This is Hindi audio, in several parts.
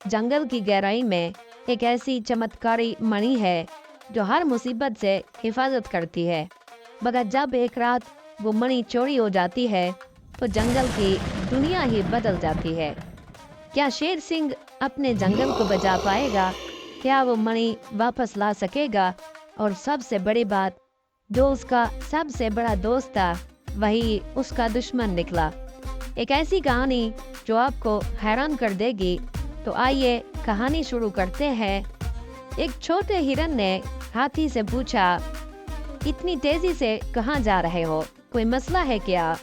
जंगल की गहराई में एक ऐसी चमत्कारी मणि है जो हर मुसीबत से हिफाजत करती है। मगर जब एक रात वो मणि चोरी हो जाती है तो जंगल की दुनिया ही बदल जाती है। क्या शेर सिंह अपने जंगल को बचा पाएगा? क्या वो मणि वापस ला सकेगा? और सबसे बड़ी बात, जो उसका सबसे बड़ा दोस्त था वही उसका दुश्मन निकला। एक ऐसी कहानी जो आपको हैरान कर देगी। तो आइए कहानी शुरू करते हैं। एक छोटे हिरन ने हाथी से पूछा, इतनी तेजी से कहाँ जा रहे हो? कोई मसला है क्या?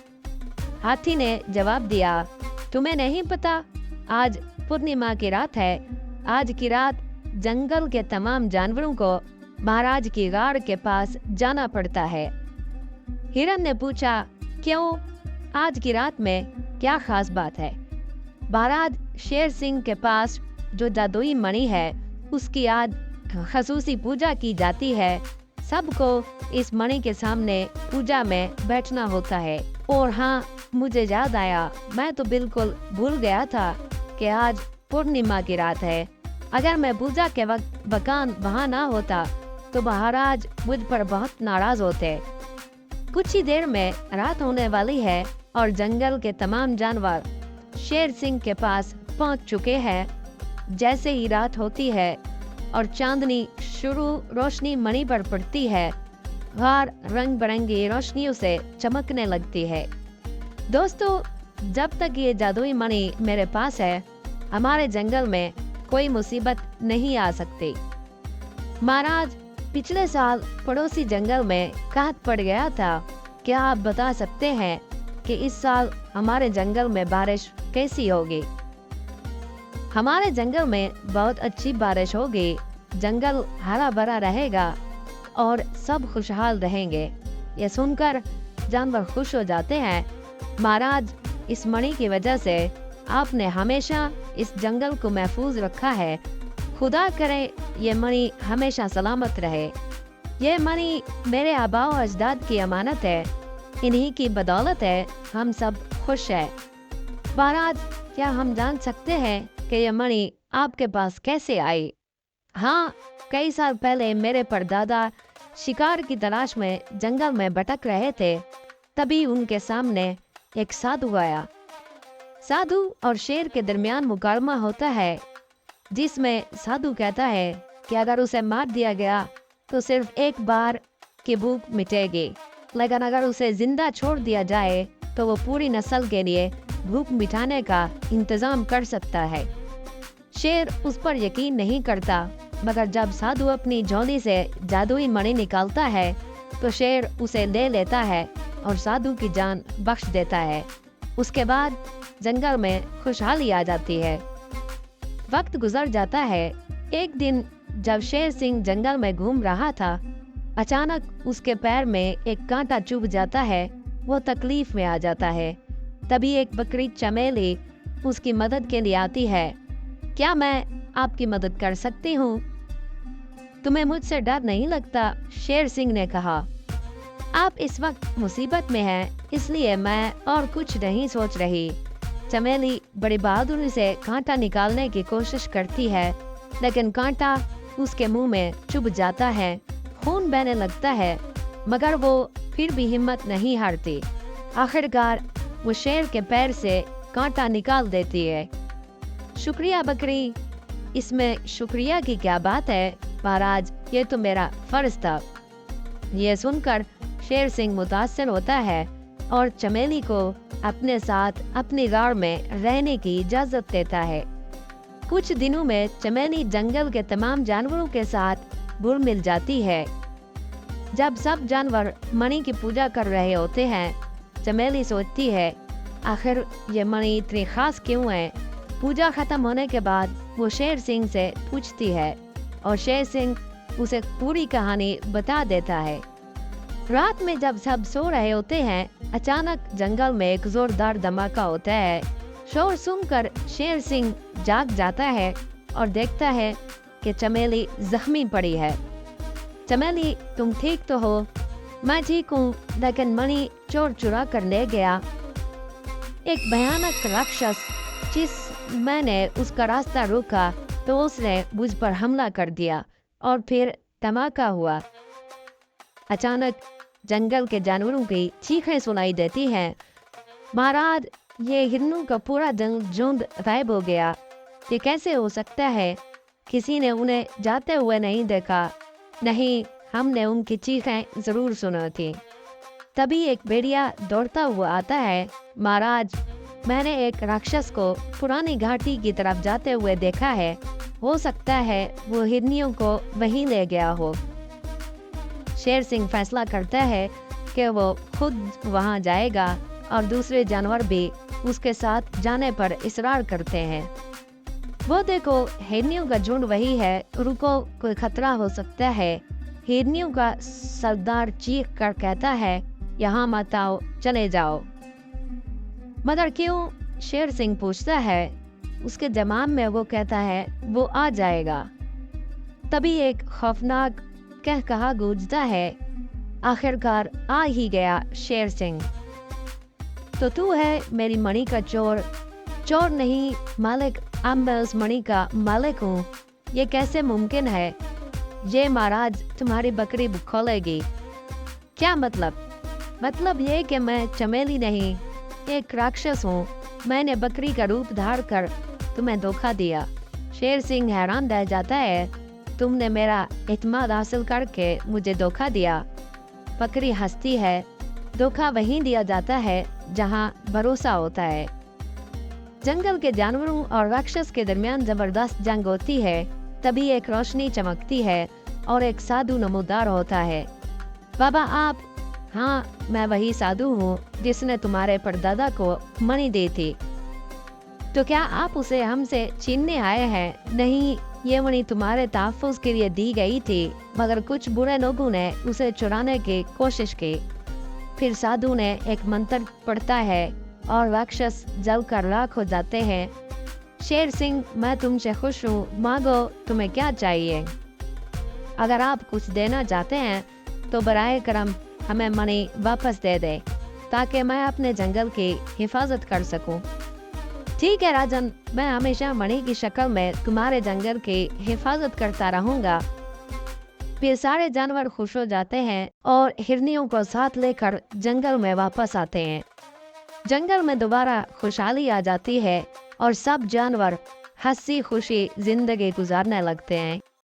हाथी ने जवाब दिया, तुम्हें नहीं पता, आज पूर्णिमा की रात है। आज की रात जंगल के तमाम जानवरों को महाराज की गाड़ के पास जाना पड़ता है। हिरन ने पूछा, क्यों? आज की रात में क्या खास बात है? महाराज शेर सिंह के पास जो जादुई मणि है उसकी आज खसूसी पूजा की जाती है। सबको इस मणि के सामने पूजा में बैठना होता है। और हाँ, मुझे याद आया, मैं तो बिल्कुल भूल गया था कि आज पूर्णिमा की रात है। अगर मैं पूजा के वक्त वहाँ ना होता तो महाराज मुझ पर बहुत नाराज होते। कुछ ही देर में रात होने वाली है और जंगल के तमाम जानवर शेर सिंह के पास पहुंच चुके हैं। जैसे ही रात होती है और चांदनी शुरू रोशनी मणि पर पड़ती है, गार रंग बिरंगी रोशनियों से चमकने लगती है। दोस्तों, जब तक ये जादुई मणि मेरे पास है, हमारे जंगल में कोई मुसीबत नहीं आ सकती। महाराज, पिछले साल पड़ोसी जंगल में काट पड़ गया था। क्या आप बता सकते हैं कि इस साल हमारे जंगल में बारिश कैसी होगी? हमारे जंगल में बहुत अच्छी बारिश होगी। जंगल हरा भरा रहेगा और सब खुशहाल रहेंगे। ये सुनकर जानवर खुश हो जाते हैं। महाराज, इस मणि की वजह से आपने हमेशा इस जंगल को महफूज रखा है। खुदा करे ये मणि हमेशा सलामत रहे। ये मणि मेरे आबाओ अजदाद की अमानत है। इन्हीं की बदौलत है हम सब खुश हैं। महाराज, क्या हम जान सकते हैं कि ये मणि आपके पास कैसे आई? हाँ, कई साल पहले मेरे परदादा शिकार की तलाश में जंगल में भटक रहे थे। तभी उनके सामने एक साधु आया। साधु और शेर के दरमियान मुकालमा होता है, जिसमें साधु कहता है कि अगर उसे मार दिया गया तो सिर्फ एक बार की भूख मिटेगी, लेकिन अगर उसे जिंदा छोड़ दिया जाए तो वो पूरी नस्ल के लिए भूख मिटाने का इंतजाम कर सकता है। शेर उस पर यकीन नहीं करता, मगर जब साधु अपनी झोली से जादुई मणि निकालता है तो शेर उसे ले लेता है और साधु की जान बख्श देता है। उसके बाद जंगल में खुशहाली आ जाती है। वक्त गुजर जाता है। एक दिन जब शेर सिंह जंगल में घूम रहा था, अचानक उसके पैर में एक कांटा चुभ जाता है। वो तकलीफ में आ जाता है। तभी एक बकरी चमेली उसकी मदद के लिए आती है। क्या मैं आपकी मदद कर सकती हूँ? तुम्हें मुझसे डर नहीं लगता? शेर सिंह ने कहा। आप इस वक्त मुसीबत में हैं, इसलिए मैं और कुछ नहीं सोच रही। चमेली बड़ी बहादुरी से कांटा निकालने की कोशिश करती है, लेकिन कांटा उसके मुंह में चुभ जाता है। खून बहने लगता है, मगर वो फिर भी हिम्मत नहीं हारती। आखिरकार वो शेर के पैर से कांटा निकाल देती है। शुक्रिया बकरी। इसमें शुक्रिया की क्या बात है महाराज, ये तो मेरा फर्ज था। ये सुनकर शेर सिंह मुतासिर होता है और चमेली को अपने साथ अपनी गाड़ में रहने की इजाजत देता है। कुछ दिनों में चमेली जंगल के तमाम जानवरों के साथ घुल मिल जाती है। जब सब जानवर मणि की पूजा कर रहे होते हैं, चमेली सोचती है, आखिर ये मणि इतनी खास क्यों है? पूजा खत्म होने के बाद वो शेर सिंह से पूछती है और शेर सिंह उसे पूरी कहानी बता देता है। रात में जब सब सो रहे होते हैं, अचानक जंगल में एक जोरदार धमाका होता है। शोर सुनकर शेर सिंह जाग जाता है और देखता है कि चमेली जख्मी पड़ी है। चमेली, तुम ठीक तो हो? मैं ठीक हूँ, लेकिन मणि चोर चुरा कर ले गया। एक भयानक राक्षस जिस मैंने उसका रास्ता रोका तो उसने मुझ पर हमला कर दिया और फिर धमाका हुआ। अचानक जंगल के जानवरों की चीखें सुनाई देती हैं। महाराज, ये हिरणों का पूरा झुंड गायब हो गया। ये कैसे हो सकता है? किसी ने उन्हें जाते हुए नहीं देखा। नहीं, हमने उनकी चीखें जरूर सुनी थी। तभी एक भेड़िया दौड़ता हुआ आता है। महाराज, मैंने एक राक्षस को पुरानी घाटी की तरफ जाते हुए देखा है। हो सकता है वो हिरनियों को वहीं ले गया हो। शेर सिंह फैसला करता है कि वो खुद वहां जाएगा और दूसरे जानवर भी उसके साथ जाने पर इसरार करते हैं। वो देखो, हिरनियों का झुंड वही है, रुको, कोई खतरा हो सकता है। हिरनियों का सरदार चीख कर कहता है, यहाँ मत आओ, चले जाओ। मगर क्यों? शेर सिंह पूछता है। उसके जवाब में वो कहता है, वो आ जाएगा। तभी एक खौफनाक कहकहा गूंजता है। आखिरकार आ ही गया शेर सिंह। तो तू है मेरी मणि का चोर? चोर नहीं मालिक, अब मैं उस मणि का मालिक हूँ। ये कैसे मुमकिन है? ये महाराज तुम्हारी बकरी खोलेगी। क्या मतलब? मतलब ये कि मैं चमेली नहीं, एक राक्षस हूँ। मैंने बकरी का रूप धार कर तुम्हें धोखा दिया। शेर सिंह हैरान रह जाता है। तुमने मेरा इत्मीनान हासिल करके मुझे धोखा दिया। बकरी हंसती है। धोखा वहीं दिया जाता है जहाँ भरोसा होता है। जंगल के जानवरों और राक्षस के दरमियान जबरदस्त जंग होती है। तभी एक रोशनी चमकती है और एक साधु नमूदार होता है। बाबा आप? हाँ, मैं वही साधु हूँ जिसने तुम्हारे परदादा को मणि दी थी। तो क्या आप उसे हमसे छीनने आए हैं? नहीं, ये मणि तुम्हारे तहफ्फुज़ के लिए दी गई थी, मगर कुछ बुरे लोगों ने उसे चुराने की कोशिश की। फिर साधु ने एक मंत्र पढ़ता है और राक्षस जलकर राख हो जाते हैं। शेर सिंह, मैं तुमसे खुश हूँ, मांगो, तुम्हें क्या चाहिए? अगर आप कुछ देना चाहते हैं तो बराए करम हमें मणि वापस दे दे, ताकि मैं अपने जंगल की हिफाजत कर सकूं। ठीक है राजन, मैं हमेशा मणि की शक्ल में तुम्हारे जंगल की हिफाजत करता रहूंगा। फिर सारे जानवर खुश हो जाते हैं और हिरनियों को साथ लेकर जंगल में वापस आते हैं। जंगल में दोबारा खुशहाली आ जाती है और सब जानवर हंसी खुशी जिंदगी गुजारने लगते हैं।